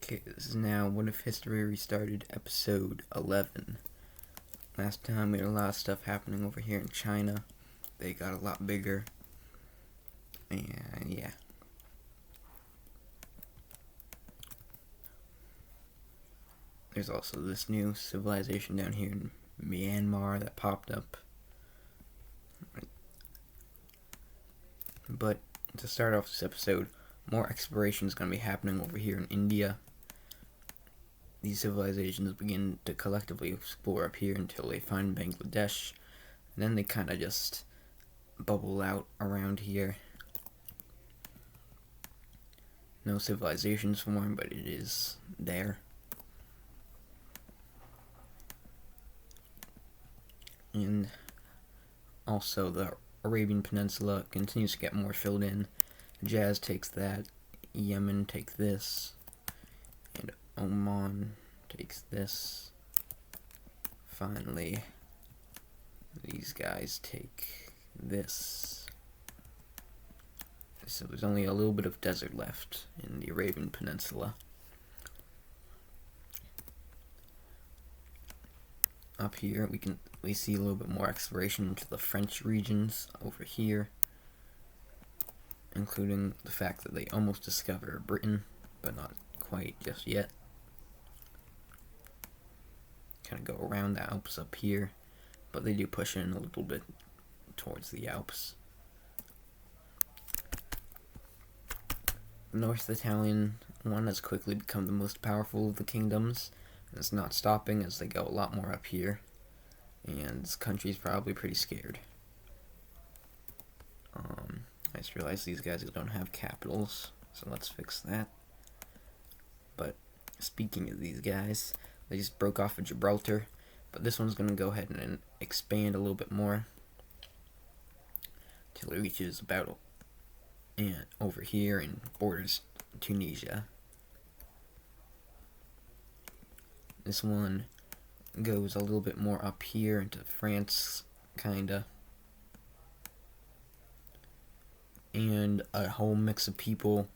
Okay, this is now What If History Restarted, episode 11. Last time we had a lot of stuff happening over here in China. They got a lot bigger. And yeah. There's also this new civilization down here in Myanmar that popped up. But to start off this episode, more exploration is going to be happening over here in India. These civilizations begin to collectively explore up here until they find Bangladesh, and then they kind of just bubble out around here. No civilizations form, but it is there. And also the Arabian Peninsula continues to get more filled in. Jazz takes that, Yemen takes this, and Oman takes this. Finally, these guys take this. So there's only a little bit of desert left in the Arabian Peninsula. Up here we see a little bit more exploration into the French regions over here, including the fact that they almost discover Britain, but not quite just yet. Kind of go around the Alps up here, but they do push in a little bit towards the Alps. The North Italian one has quickly become the most powerful of the kingdoms, and it's not stopping as they go a lot more up here, and this country's probably pretty scared. I just realized these guys don't have capitals, so let's fix that. But speaking of these guys, they just broke off of Gibraltar, but this one's going to go ahead and expand a little bit more till it reaches about over here and borders Tunisia. This one goes a little bit more up here into France, kinda. And a whole mix of people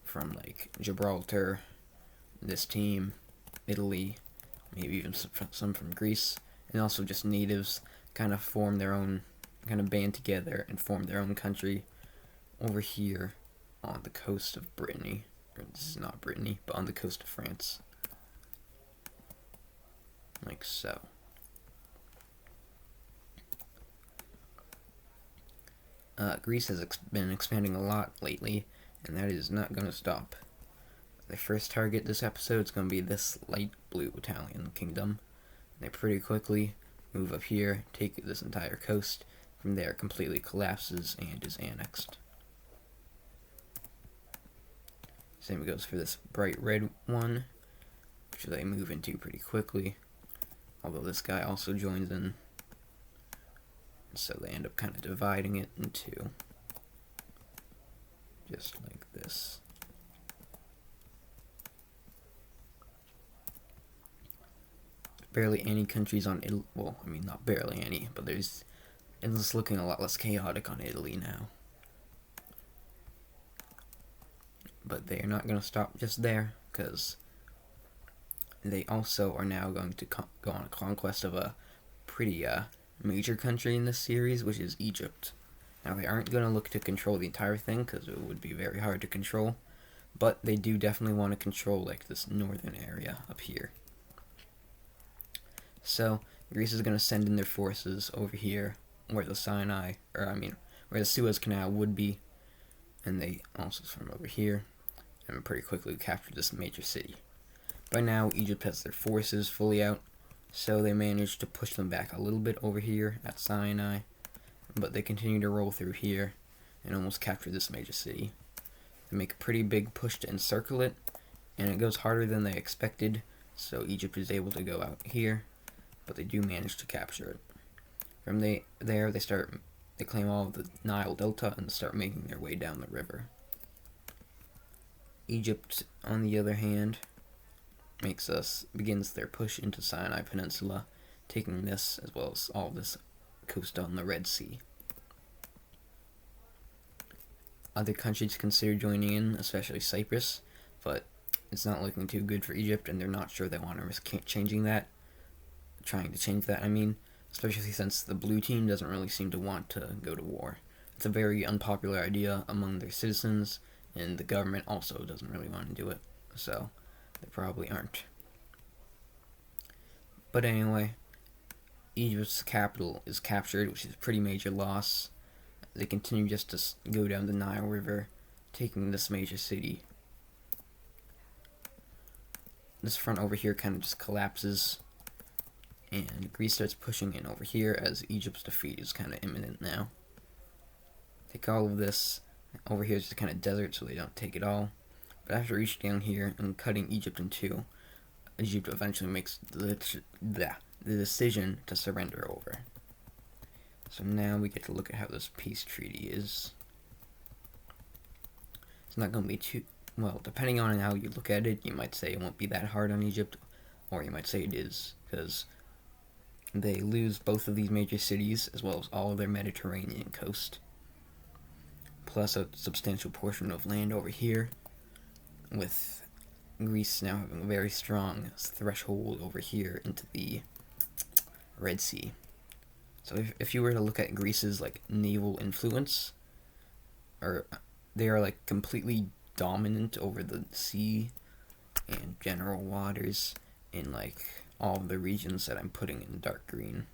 from like Gibraltar, this team, Italy, maybe even some from Greece, and also just natives kind of form their own, kind of band together and form their own country over here on the coast of Brittany. Or this is not Brittany, but on the coast of France. Like so. Greece has been expanding a lot lately, and that is not going to stop. The first target this episode is going to be this light blue Italian kingdom. They pretty quickly move up here, take this entire coast. From there, it completely collapses and is annexed. Same goes for this bright red one, which they move into pretty quickly. Although this guy also joins in. So they end up kind of dividing it into just like this. Barely any countries on Italy. Well, I mean, not barely any, but it's looking a lot less chaotic on Italy now. But they are not going to stop just there, because they also are now going to go on a conquest of a pretty major country in this series, which is Egypt. Now, they aren't going to look to control the entire thing, because it would be very hard to control, but they do definitely want to control like this northern area up here. So Greece is going to send in their forces over here where the where the Suez Canal would be, and they also from over here and pretty quickly capture this major city. By now, Egypt has their forces fully out, so they managed to push them back a little bit over here at Sinai, but they continue to roll through here and almost capture this major city. They make a pretty big push to encircle it, and it goes harder than they expected, so Egypt is able to go out here, but they do manage to capture it. From there, they claim all of the Nile Delta and start making their way down the river. Egypt, on the other hand, begins their push into Sinai Peninsula, taking this as well as all this coast on the Red Sea. Other countries consider joining in, especially Cyprus, but it's not looking too good for Egypt, and they're not sure they want to risk changing that. Trying to change that, I mean, especially since the blue team doesn't really seem to want to go to war. It's a very unpopular idea among their citizens, and the government also doesn't really want to do it, so they probably aren't. But anyway, Egypt's capital is captured, which is a pretty major loss. They continue just to go down the Nile River, taking this major city. This front over here kind of just collapses, and Greece starts pushing in over here as Egypt's defeat is kind of imminent now. Take all of this. Over here is just kind of desert, so they don't take it all. But after reaching down here and cutting Egypt in two, Egypt eventually makes the decision to surrender over. So now we get to look at how this peace treaty is. It's not going to be too, well, depending on how you look at it, you might say it won't be that hard on Egypt, or you might say it is, because they lose both of these major cities, as well as all of their Mediterranean coast, plus a substantial portion of land over here, with Greece now having a very strong threshold over here into the Red Sea. So if you were to look at Greece's like naval influence, or they are like completely dominant over the sea and general waters in like all of the regions that I'm putting in dark green.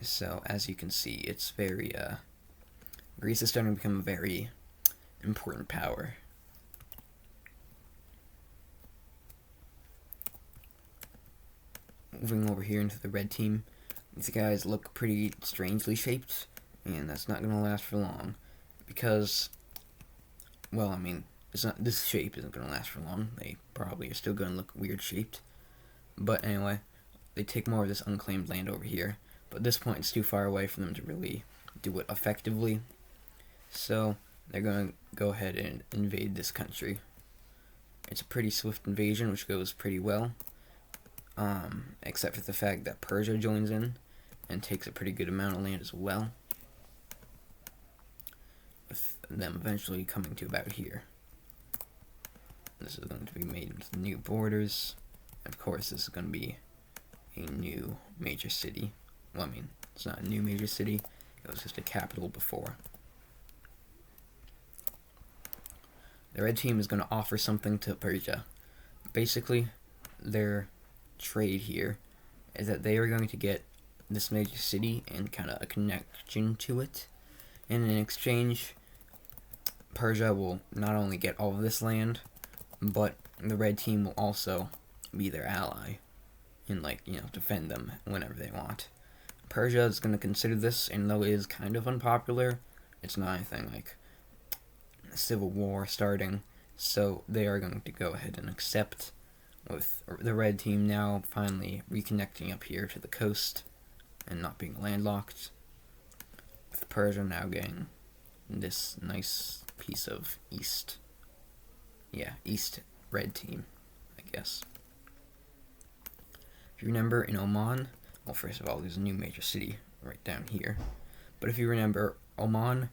So as you can see, it's very Greece is starting to become a very important power. Moving over here into the red team, these guys look pretty strangely shaped, and that's not going to last for long, because, well, I mean, it's not, this shape isn't going to last for long. They probably are still going to look weird shaped. But anyway, they take more of this unclaimed land over here, but at this point it's too far away for them to really do it effectively. So they're going to go ahead and invade this country. It's a pretty swift invasion, which goes pretty well, except for the fact that Persia joins in and takes a pretty good amount of land as well, with them eventually coming to about here. This is going to be made with new borders. Of course, this is going to be a new major city. Well, I mean, it's not a new major city. It was just a capital before. The red team is going to offer something to Persia. Basically, their trade here is that they are going to get this major city and kind of a connection to it. And in exchange, Persia will not only get all of this land, but the red team will also be their ally and, like, you know, defend them whenever they want. Persia is going to consider this, and though it is kind of unpopular, it's not anything like a civil war starting, so they are going to go ahead and accept, with the red team now finally reconnecting up here to the coast and not being landlocked, with Persia now getting this nice piece of east red team, I guess. If you remember, in Oman, well, first of all, there's a new major city right down here, but if you remember, Oman,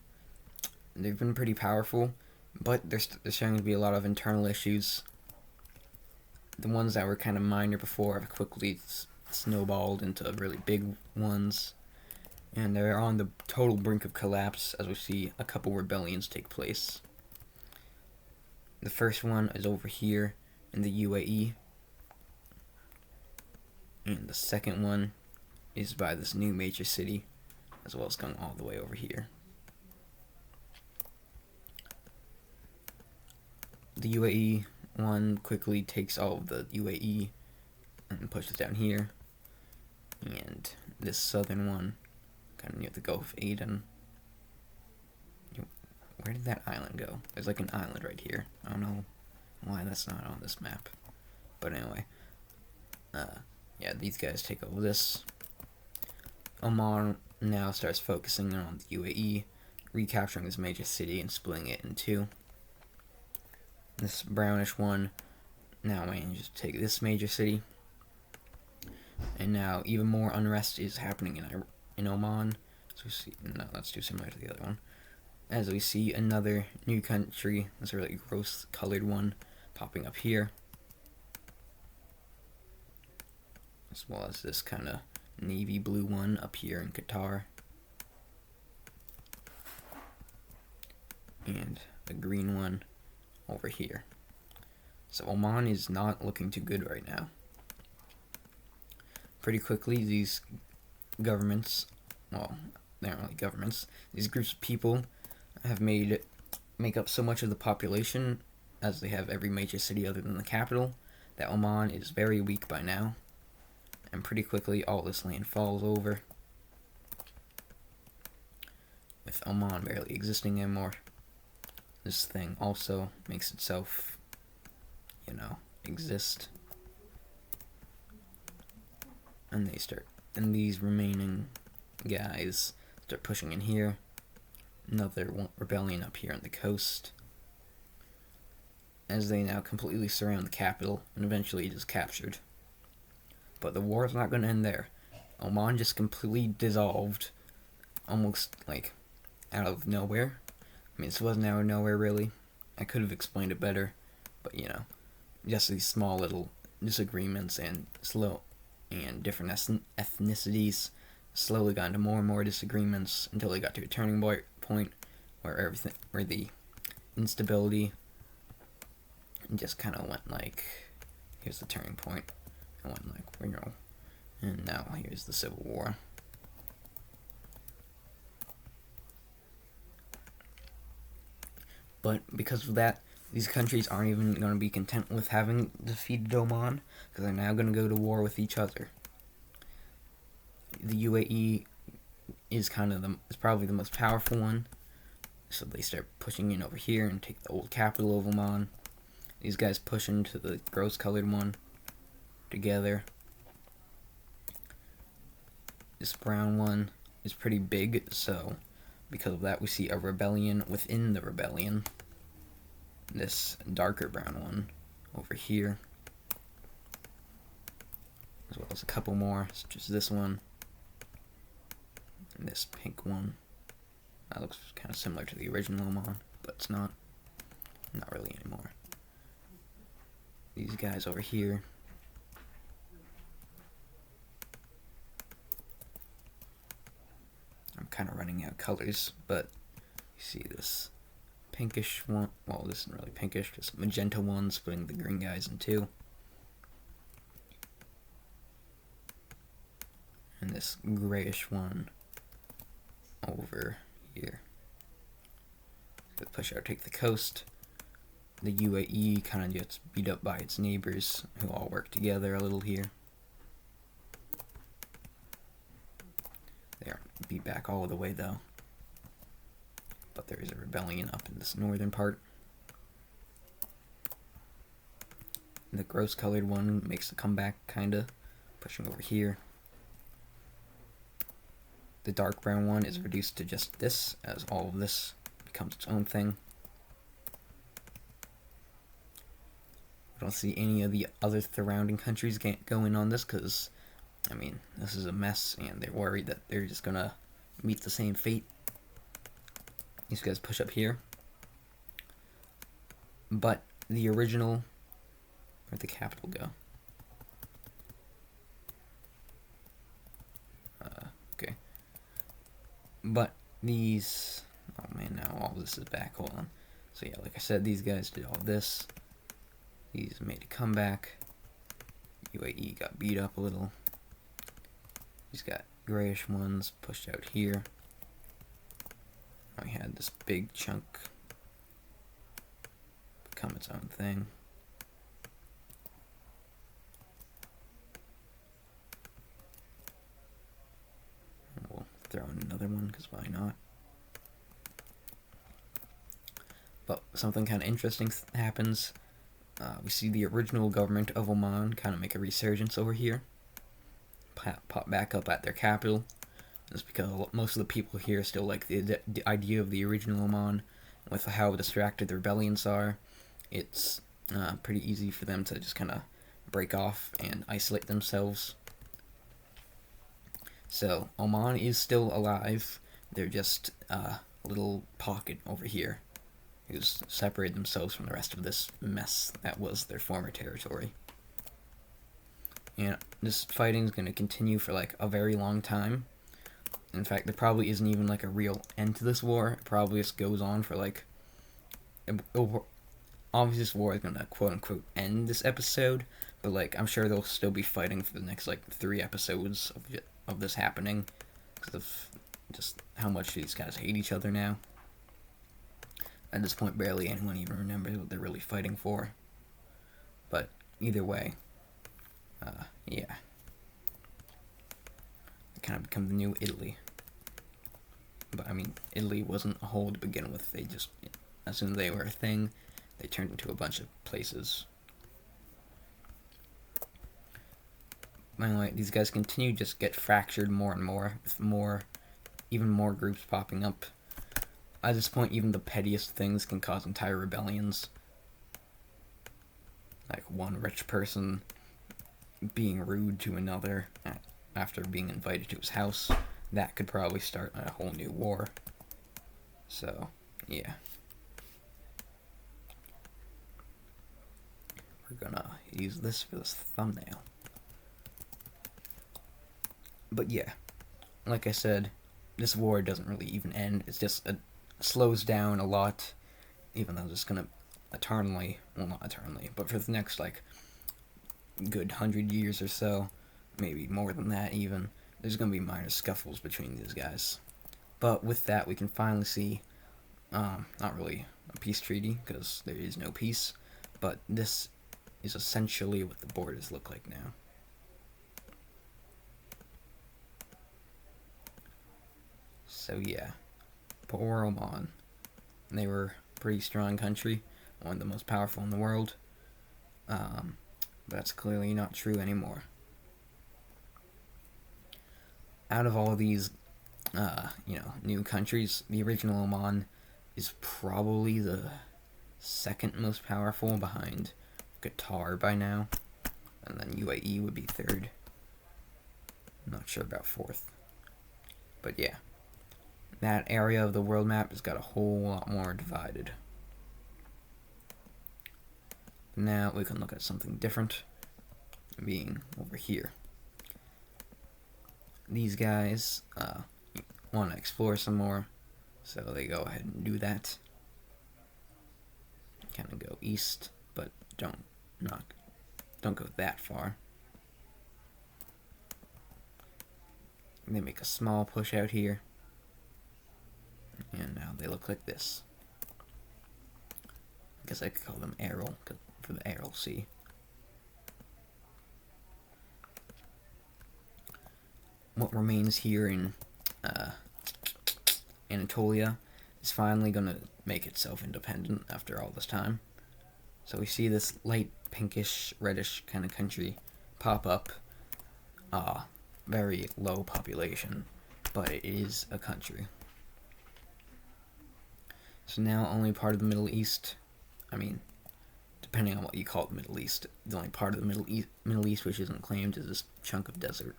they've been pretty powerful, but there's starting to be a lot of internal issues. The ones that were kind of minor before have quickly snowballed into really big ones, and they're on the total brink of collapse as we see a couple rebellions take place. The first one is over here in the UAE, and the second one is by this new major city, as well as going all the way over here. The UAE one quickly takes all of the UAE and pushes down here, and this southern one, kind of near the Gulf of Aden. Where did that island go? There's like an island right here. I don't know why that's not on this map, but anyway, yeah, these guys take over this. Oman now starts focusing on the UAE, recapturing this major city and splitting it in two. This brownish one now manages to take this major city, and now even more unrest is happening in Oman. So we see, no, that's too similar to the other one. as we see another new country, this really gross colored one, popping up here, as well as this kind of navy blue one up here in Qatar, and a green one over here. So Oman is not looking too good right now. Pretty quickly, these governments, well, they aren't really governments, these groups of people have make up so much of the population, as they have every major city other than the capital, that Oman is very weak by now. And pretty quickly, all this land falls over, with Oman barely existing anymore. This thing also makes itself, exist. And these remaining guys start pushing in here. Another rebellion up here on the coast, as they now completely surround the capital and eventually it is captured. But the war is not going to end there. Oman just completely dissolved, almost like out of nowhere. I mean, this wasn't out of nowhere really. I could have explained it better, but just these small little disagreements and different ethnicities slowly got into more and more disagreements until they got to a turning point where the instability just kind of went like, here's the turning point. It went like, and now here's the civil war. But because of that, these countries aren't even going to be content with having defeated Oman, because they're now going to go to war with each other. The UAE is probably the most powerful one, so they start pushing in over here and take the old capital of Oman. These guys push into the gross colored one together. This brown one is pretty big, so because of that we see a rebellion within the rebellion. This darker brown one over here, as well as a couple more, such as this one and this pink one. That looks kind of similar to the original Oman, but it's not really anymore. These guys over here, I'm kind of running out of colors, but you see this pinkish one, well, this isn't really pinkish, just magenta one splitting the green guys in two. And this grayish one over here. The push out take the coast. The UAE kind of gets beat up by its neighbors, who all work together a little here. They aren't beat back all the way though. But there is a rebellion up in this northern part. The gross colored one makes a comeback, kinda, pushing over here. The dark brown one is reduced to just this, as all of this becomes its own thing. I don't see any of the other surrounding countries going on this, because, I mean, this is a mess, and they're worried that they're just gonna meet the same fate. These guys push up here. But the original, where'd the capital go? Okay. But these, oh man, now all this is back, hold on. So yeah, like I said, these guys did all this. These made a comeback. UAE got beat up a little. He's got grayish ones pushed out here. I had this big chunk become its own thing. And we'll throw in another one, because why not? But something kind of interesting happens. We see the original government of Oman kind of make a resurgence over here. Pop back up at their capital. That's because most of the people here still like the idea of the original Oman. With how distracted the rebellions are, it's pretty easy for them to just kind of break off and isolate themselves. So Oman is still alive. They're just little pocket over here, who's separated themselves from the rest of this mess that was their former territory. And this fighting is going to continue for like a very long time. In fact, there probably isn't even like a real end to this war. It probably just goes on for like... Obviously this war is going to quote-unquote end this episode, but like I'm sure they'll still be fighting for the next like 3 episodes of this happening, because of just how much these guys hate each other now. At this point, barely anyone even remembers what they're really fighting for. But either way, yeah. It kind of become the new Italy. But I mean, Italy wasn't a whole to begin with. They just, as soon as they were a thing, they turned into a bunch of places. Anyway, these guys continue to just get fractured more and more, with even more groups popping up. At this point, even the pettiest things can cause entire rebellions. Like one rich person being rude to another after being invited to his house. That could probably start a whole new war. So, yeah. We're gonna use this for this thumbnail. But yeah, like I said, this war doesn't really even end. It's just slows down a lot, even though it's gonna eternally, well, not eternally, but for the next like good 100 years or so, maybe more than that even, there's gonna be minor scuffles between these guys. But with that, we can finally see not really a peace treaty, because there is no peace, but this is essentially what the borders look like now. So yeah, poor Oman. They were a pretty strong country, one of the most powerful in the world. That's clearly not true anymore. Out of all of these, new countries, the original Oman is probably the second most powerful, behind Qatar by now, and then UAE would be third. I'm not sure about fourth, but yeah. That area of the world map has got a whole lot more divided. Now we can look at something different, being over here. These guys want to explore some more, so they go ahead and do that. Kind of go east, but don't go that far. And they make a small push out here. And now they look like this. I guess I could call them Aral, for the Aral Sea. What remains here in Anatolia is finally going to make itself independent after all this time. So we see this light pinkish, reddish kind of country pop up. Very low population, but it is a country. So now only part of the Middle East, I mean, depending on what you call the Middle East, the only part of the Middle East which isn't claimed is this chunk of desert.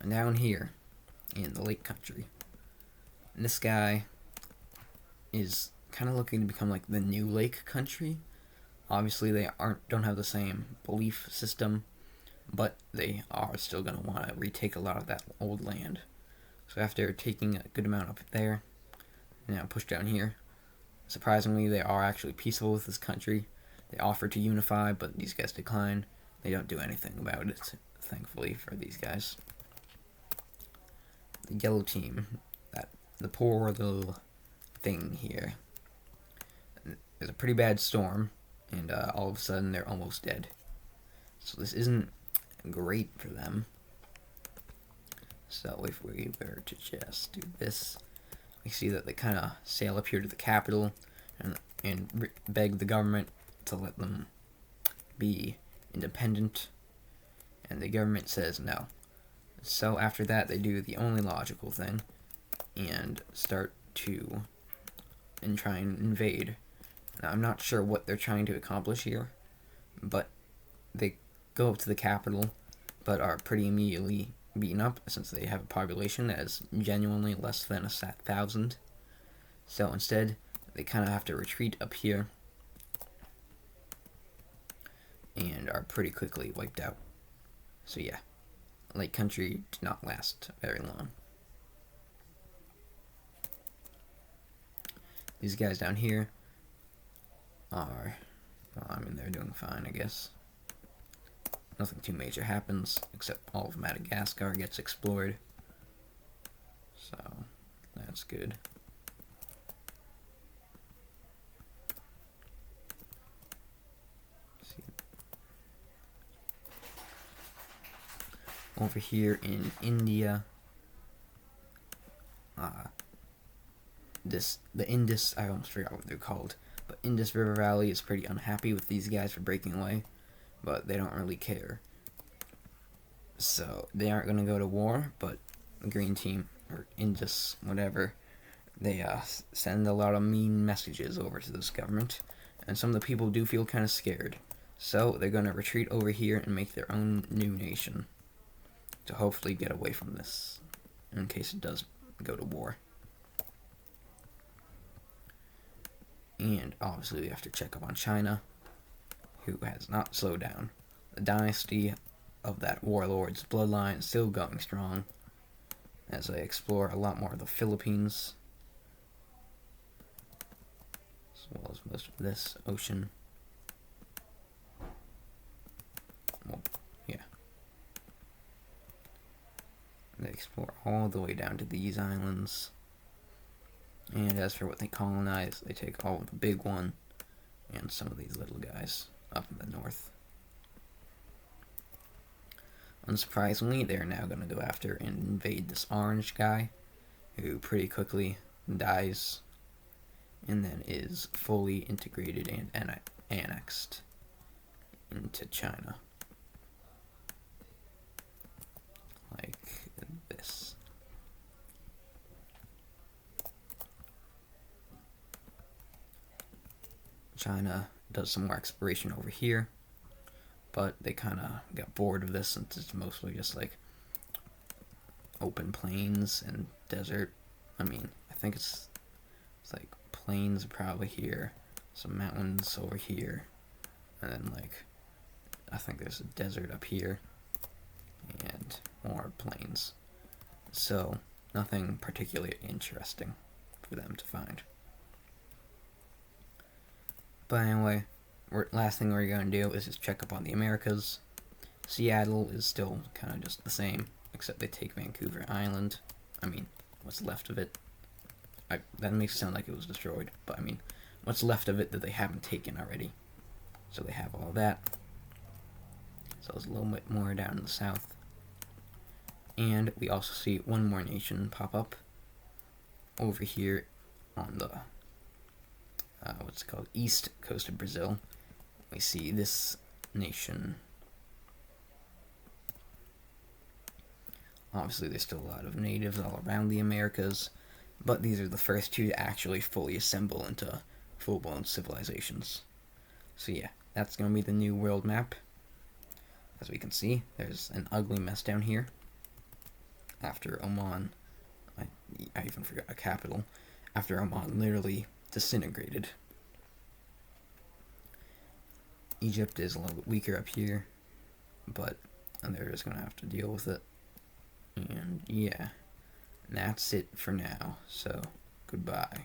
And down here, in the lake country, this guy is kind of looking to become like the new lake country. Obviously they don't have the same belief system, but they are still going to want to retake a lot of that old land. So after taking a good amount up there, now push down here. Surprisingly, they are actually peaceful with this country. They offer to unify, but these guys decline. They don't do anything about it, thankfully, for these guys. The yellow team, the poor little thing here. There's a pretty bad storm, and all of a sudden they're almost dead. So this isn't great for them. So if we were to just do this, we see that they kind of sail up here to the capital and beg the government to let them be independent, and the government says no. So after that, they do the only logical thing and start to try and invade. Now, I'm not sure what they're trying to accomplish here, but they go up to the capital, but are pretty immediately beaten up since they have a population that is genuinely less than 1,000. So instead, they kind of have to retreat up here and are pretty quickly wiped out. So yeah, Lake Country did not last very long. These guys down here are, well, I mean, they're doing fine, I guess. Nothing too major happens, except all of Madagascar gets explored. So, that's good. Over here in India, the Indus, I almost forgot what they're called, but Indus River Valley is pretty unhappy with these guys for breaking away, but they don't really care. So they aren't going to go to war, but the Green Team, or Indus, whatever, they send a lot of mean messages over to this government, and some of the people do feel kind of scared. So they're going to retreat over here and make their own new nation to hopefully get away from this in case it does go to war. And obviously we have to check up on China, who has not slowed down. The dynasty of that warlord's bloodline is still going strong as I explore a lot more of the Philippines, as well as most of this ocean. Well, yeah. They explore all the way down to these islands. And as for what they colonize, they take all of the big one and some of these little guys up in the north. Unsurprisingly, they're now going to go after and invade this orange guy, who pretty quickly dies and then is fully integrated and annexed into China. Like this. China does some more exploration over here, but they kind of got bored of this since it's mostly just like open plains and desert. I mean, I think it's like plains probably here, some mountains over here, and then like I think there's a desert up here and more plains. So nothing particularly interesting for them to find. But anyway, last thing we're going to do is just check up on the Americas. Seattle is still kind of just the same, except they take Vancouver Island. I mean, what's left of it. That makes it sound like it was destroyed, but I mean, what's left of it that they haven't taken already. So they have all that. So there's a little bit more down in the south. And we also see one more nation pop up over here on the what's it called, east coast of Brazil. We see this nation. Obviously there's still a lot of natives all around the Americas, but these are the first two to actually fully assemble into full-blown civilizations. So yeah, that's going to be the new world map. As we can see, there's an ugly mess down here. After Oman, I even forgot a capital, after Oman literally disintegrated. Egypt is a little bit weaker up here, but they're just going to have to deal with it. And yeah, that's it for now, so goodbye.